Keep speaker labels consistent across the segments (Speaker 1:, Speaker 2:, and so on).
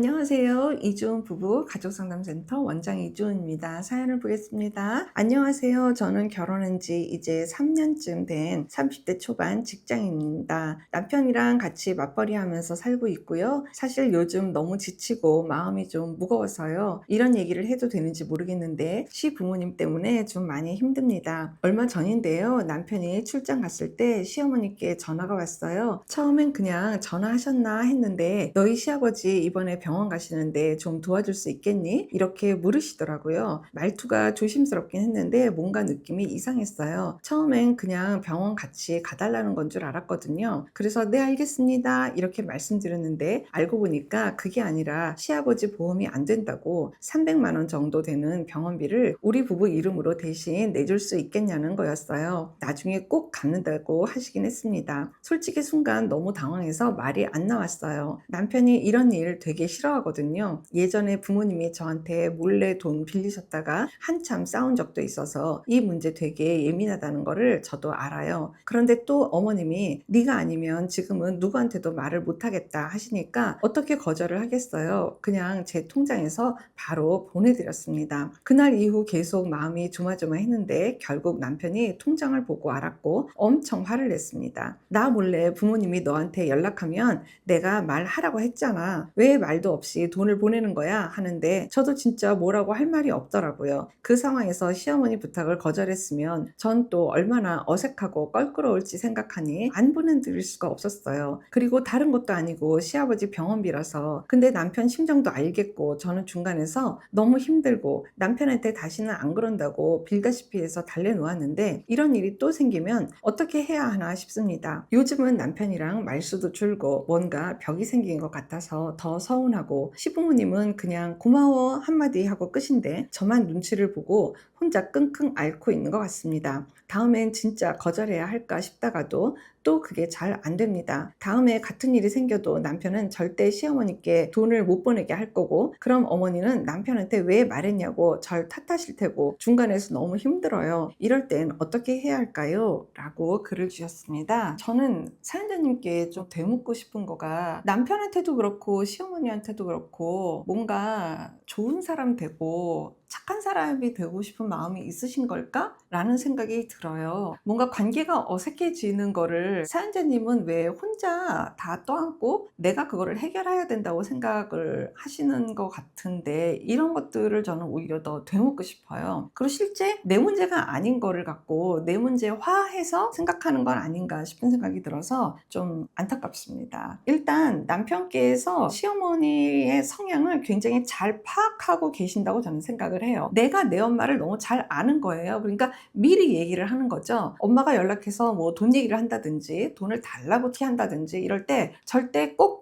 Speaker 1: 안녕하세요. 이주은 부부 가족상담센터 원장 이주은입니다. 사연을 보겠습니다. 안녕하세요. 저는 결혼한 지 이제 3년쯤 된 30대 초반 직장인입니다. 남편이랑 같이 맞벌이 하면서 살고 있고요. 사실 요즘 너무 지치고 마음이 좀 무거워서요. 이런 얘기를 해도 되는지 모르겠는데 시부모님 때문에 좀 많이 힘듭니다. 얼마 전인데요. 남편이 출장 갔을 때 시어머니께 전화가 왔어요. 처음엔 그냥 전화하셨나 했는데 너희 시아버지 이번에 병원 가시는데 좀 도와줄 수 있겠니? 이렇게 물으시더라고요. 말투가 조심스럽긴 했는데 뭔가 느낌이 이상했어요. 처음엔 그냥 병원 같이 가달라는 건 줄 알았거든요. 그래서 네 알겠습니다 이렇게 말씀드렸는데 알고 보니까 그게 아니라 시아버지 보험이 안 된다고 300만 원 정도 되는 병원비를 우리 부부 이름으로 대신 내줄 수 있겠냐는 거였어요. 나중에 꼭 갚는다고 하시긴 했습니다. 솔직히 순간 너무 당황해서 말이 안 나왔어요. 남편이 이런 일 되게 싫어하거든요. 예전에 부모님이 저한테 몰래 돈 빌리셨다가 한참 싸운 적도 있어서 이 문제 되게 예민하다는 거를 저도 알아요. 그런데 또 어머님이 네가 아니면 지금은 누구한테도 말을 못하겠다 하시니까 어떻게 거절을 하겠어요. 그냥 제 통장에서 바로 보내드렸습니다. 그날 이후 계속 마음이 조마조마했는데 결국 남편이 통장을 보고 알았고 엄청 화를 냈습니다. 나 몰래 부모님이 너한테 연락하면 내가 말하라고 했잖아. 왜 말도 없이 돈을 보내는 거야? 하는데 저도 진짜 뭐라고 할 말이 없더라고요. 그 상황에서 시어머니 부탁을 거절했으면 전 또 얼마나 어색하고 껄끄러울지 생각하니 안 보내드릴 수가 없었어요. 그리고 다른 것도 아니고 시아버지 병원비라서. 근데 남편 심정도 알겠고 저는 중간에서 너무 힘들고 남편한테 다시는 안 그런다고 빌다시피 해서 달래놓았는데 이런 일이 또 생기면 어떻게 해야 하나 싶습니다. 요즘은 남편이랑 말수도 줄고 뭔가 벽이 생긴 것 같아서 더 서운하고 시부모님은 그냥 고마워 한마디 하고 끝인데 저만 눈치를 보고 혼자 끙끙 앓고 있는 것 같습니다. 다음엔 진짜 거절해야 할까 싶다가도 또 그게 잘 안 됩니다. 다음에 같은 일이 생겨도 남편은 절대 시어머니께 돈을 못 보내게 할 거고 그럼 어머니는 남편한테 왜 말했냐고 절 탓하실 테고 중간에서 너무 힘들어요. 이럴 땐 어떻게 해야 할까요? 라고 글을 주셨습니다. 저는 사연자님께 좀 되묻고 싶은 거가 남편한테도 그렇고 시어머니한테도 그렇고 뭔가 좋은 사람 되고 착한 사람이 되고 싶은 마음이 있으신 걸까? 라는 생각이 들어요. 뭔가 관계가 어색해지는 거를 사연자님은 왜 혼자 다 떠안고 내가 그거를 해결해야 된다고 생각을 하시는 것 같은데 이런 것들을 저는 오히려 더 되묻고 싶어요. 그리고 실제 내 문제가 아닌 거를 갖고 내 문제화해서 생각하는 건 아닌가 싶은 생각이 들어서 좀 안타깝습니다. 일단 남편께서 시어머니의 성향을 굉장히 잘 파악하고 계신다고 저는 생각을 해요. 내가 내 엄마를 너무 잘 아는 거예요. 그러니까 미리 얘기를 하는 거죠. 엄마가 연락해서 뭐 돈 얘기를 한다든지 돈을 달라고 티한다든지 이럴 때 절대 꼭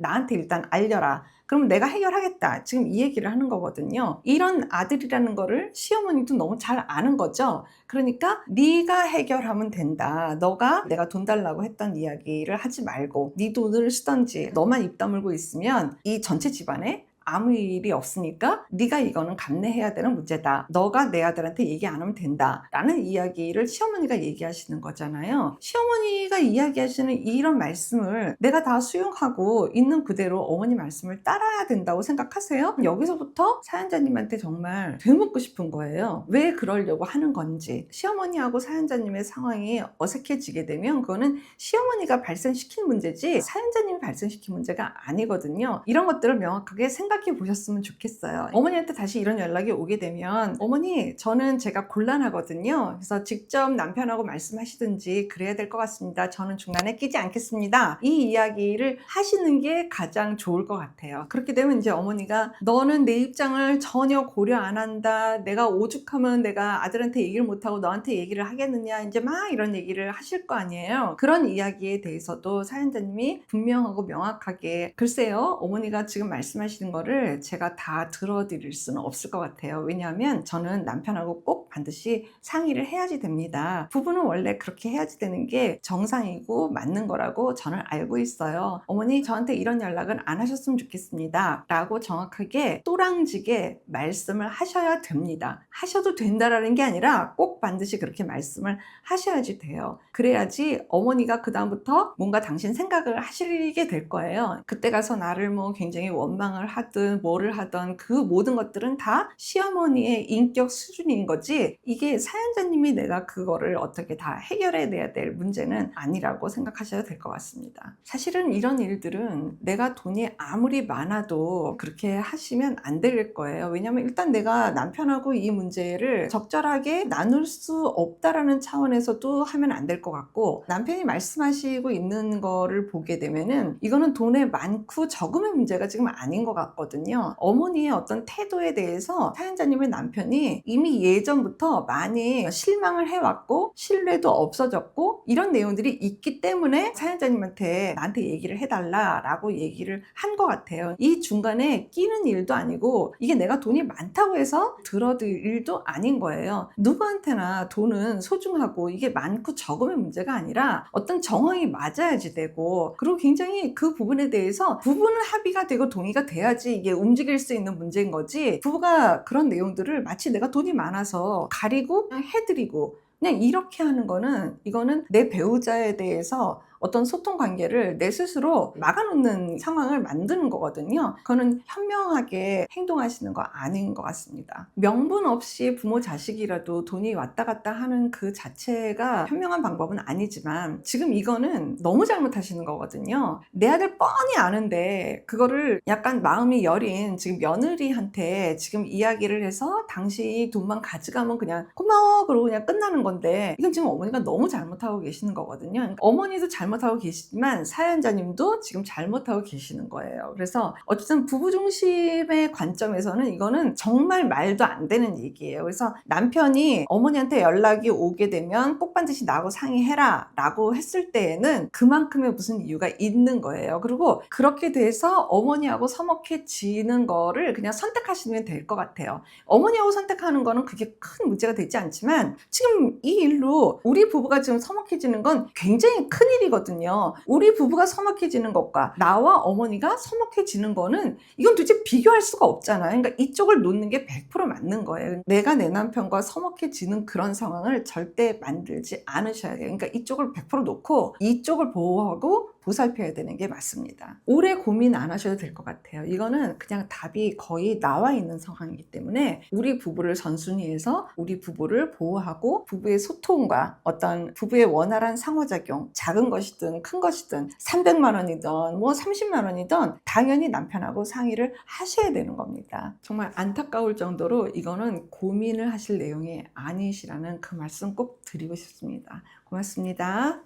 Speaker 1: 나한테 일단 알려라. 그럼 내가 해결하겠다. 지금 이 얘기를 하는 거거든요. 이런 아들이라는 거를 시어머니도 너무 잘 아는 거죠. 그러니까 네가 해결하면 된다. 너가 내가 돈 달라고 했던 이야기를 하지 말고 네 돈을 쓰던지 너만 입 다물고 있으면 이 전체 집안에 아무 일이 없으니까 네가 이거는 감내해야 되는 문제다. 너가 내 아들한테 얘기 안 하면 된다. 라는 이야기를 시어머니가 얘기하시는 거잖아요. 시어머니가 이야기하시는 이런 말씀을 내가 다 수용하고 있는 그대로 어머니 말씀을 따라야 된다고 생각하세요? 여기서부터 사연자님한테 정말 되묻고 싶은 거예요. 왜 그러려고 하는 건지. 시어머니하고 사연자님의 상황이 어색해지게 되면 그거는 시어머니가 발생시킨 문제지 사연자님이 발생시킨 문제가 아니거든요. 이런 것들을 명확하게 생각해 보셨으면 좋겠어요. 어머니한테 다시 이런 연락이 오게 되면 어머니 저는 제가 곤란하거든요. 그래서 직접 남편하고 말씀하시든지 그래야 될 것 같습니다. 저는 중간에 끼지 않겠습니다. 이 이야기를 하시는 게 가장 좋을 것 같아요. 그렇게 되면 이제 어머니가 너는 내 입장을 전혀 고려 안 한다. 내가 오죽하면 내가 아들한테 얘기를 못하고 너한테 얘기를 하겠느냐. 이제 막 이런 얘기를 하실 거 아니에요. 그런 이야기에 대해서도 사연자님이 분명하고 명확하게 글쎄요. 어머니가 지금 말씀하시는 거를 제가 다 들어드릴 수는 없을 것 같아요. 왜냐하면 저는 남편하고 꼭 반드시 상의를 해야지 됩니다. 부부는 원래 그렇게 해야지 되는 게 정상이고 맞는 거라고 저는 알고 있어요. 어머니 저한테 이런 연락은 안 하셨으면 좋겠습니다. 라고 정확하게 또랑지게 말씀을 하셔야 됩니다. 하셔도 된다라는 게 아니라 꼭 꼭 반드시 그렇게 말씀을 하셔야지 돼요. 그래야지 어머니가 그다음부터 뭔가 당신 생각을 하시게 될 거예요. 그때 가서 나를 뭐 굉장히 원망을 하든 뭐를 하든 그 모든 것들은 다 시어머니의 인격 수준인 거지, 이게 사연자님이 내가 그거를 어떻게 다 해결해내야 될 문제는 아니라고 생각하셔야 될 것 같습니다. 사실은 이런 일들은 내가 돈이 아무리 많아도 그렇게 하시면 안 될 거예요. 왜냐면 일단 내가 남편하고 이 문제를 적절하게 나눌 수 없다라는 차원에서도 하면 안 될 것 같고, 남편이 말씀하시고 있는 거를 보게 되면은 이거는 돈의 많고 적음의 문제가 지금 아닌 것 같거든요. 어머니의 어떤 태도에 대해서 사연자님의 남편이 이미 예전부터 많이 실망을 해왔고 신뢰도 없어졌고 이런 내용들이 있기 때문에 사연자님한테 나한테 얘기를 해달라라고 얘기를 한 것 같아요. 이 중간에 끼는 일도 아니고 이게 내가 돈이 많다고 해서 들어들 일도 아닌 거예요. 누구한테나 돈은 소중하고 이게 많고 적음의 문제가 아니라 어떤 정황이 맞아야지 되고, 그리고 굉장히 그 부분에 대해서 부부는 합의가 되고 동의가 돼야지 이게 움직일 수 있는 문제인 거지, 부부가 그런 내용들을 마치 내가 돈이 많아서 가리고 그냥 해드리고 그냥 이렇게 하는 거는, 이거는 내 배우자에 대해서 어떤 소통 관계를 내 스스로 막아놓는 상황을 만드는 거거든요. 그거는 현명하게 행동하시는 거 아닌 것 같습니다. 명분 없이 부모 자식이라도 돈이 왔다 갔다 하는 그 자체가 현명한 방법은 아니지만 지금 이거는 너무 잘못하시는 거거든요. 내 아들 뻔히 아는데 그거를 약간 마음이 여린 지금 며느리한테 지금 이야기를 해서 당신이 돈만 가져가면 그냥 고마워 그러고 그냥 끝나는 건데, 이건 지금 어머니가 너무 잘못하고 계시는 거거든요. 그러니까 어머니도 잘못하고 계시지만 사연자님도 지금 잘못하고 계시는 거예요. 그래서 어쨌든 부부 중심의 관점에서는 이거는 정말 말도 안 되는 얘기예요. 그래서 남편이 어머니한테 연락이 오게 되면 꼭 반드시 나하고 상의해라 라고 했을 때에는 그만큼의 무슨 이유가 있는 거예요. 그리고 그렇게 돼서 어머니하고 서먹해지는 거를 그냥 선택하시면 될 것 같아요. 어머니하고 선택하는 거는 그게 큰 문제가 되지 않지만 지금 이 일로 우리 부부가 지금 서먹해지는 건 굉장히 큰 일이거든요. 우리 부부가 서먹해지는 것과 나와 어머니가 서먹해지는 거는 이건 도대체 비교할 수가 없잖아요. 그러니까 이쪽을 놓는 게 100% 맞는 거예요. 내가 내 남편과 서먹해지는 그런 상황을 절대 만들지 않으셔야 돼요. 그러니까 이쪽을 100% 놓고 이쪽을 보호하고 보살펴야 되는 게 맞습니다. 오래 고민 안 하셔도 될 것 같아요. 이거는 그냥 답이 거의 나와 있는 상황이기 때문에 우리 부부를 선순위해서 우리 부부를 보호하고 부부의 소통과 어떤 부부의 원활한 상호작용, 작은 것이든 큰 것이든 300만 원이든 뭐 30만 원이든 당연히 남편하고 상의를 하셔야 되는 겁니다. 정말 안타까울 정도로 이거는 고민을 하실 내용이 아니시라는 그 말씀 꼭 드리고 싶습니다. 고맙습니다.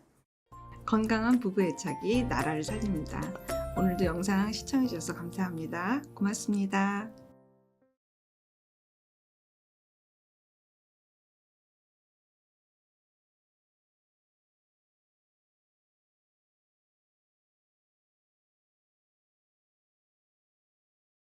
Speaker 1: 건강한 부부 애착이 나라를 살립니다. 오늘도 영상 시청해 주셔서 감사합니다. 고맙습니다.